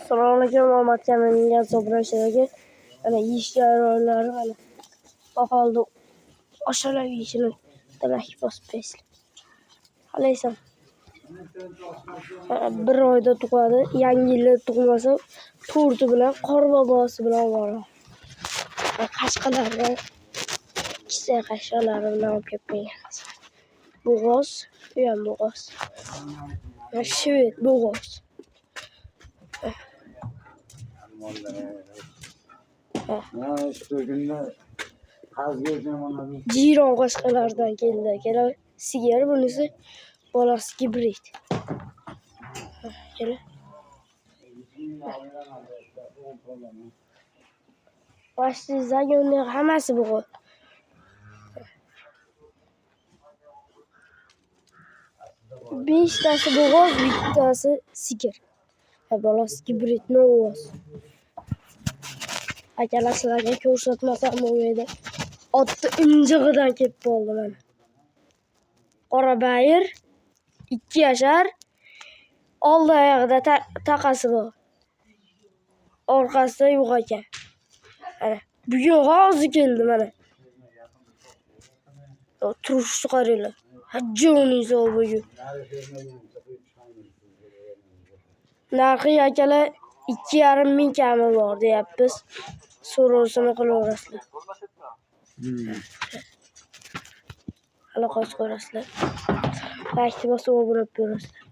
Assalomualaikum Muhammad Kamilning gazobrashidagi ana ish jarayonlari mana baholdi oshalab yeyishini demak bosib qo'yasizlar. Qalaysan? Bir oyda tug'adi, yangi yilda tug'masa to'rti bilan qorbobosi bilan boradi. Qashqalarni ikkita qashqalari bilan olib kelib qo'ygan. Bo'g'oz, bu ham bo'g'oz. Shved bo'g'oz. Jiron qashqalardan keldi. Kelar sigir, bunisi bolasi gibrid. Kelar. Başlı zagonlar hammasi bo'g'oz. Beshtasi bo'g'oz, bittasi sigir. Bolasi gibrid novoz. Akalarga ko'rsatmasam bu yerda otni injig'idan kelib qoldi mana. Qora bayir 2 yashar. Oldi oyog'ida taqasi bor. Orqasida yo'q ekan. Mana bugun hozir keldi mana. Turishni qaranglar. Hajjoniy zo'r bugun. Narxi akalar 2,5 ming kami bor deyapmiz. So'rovsini qilaverasizlar. Aloqasi ko'rasizlar. Like bosib o'rab ko'rasizlar.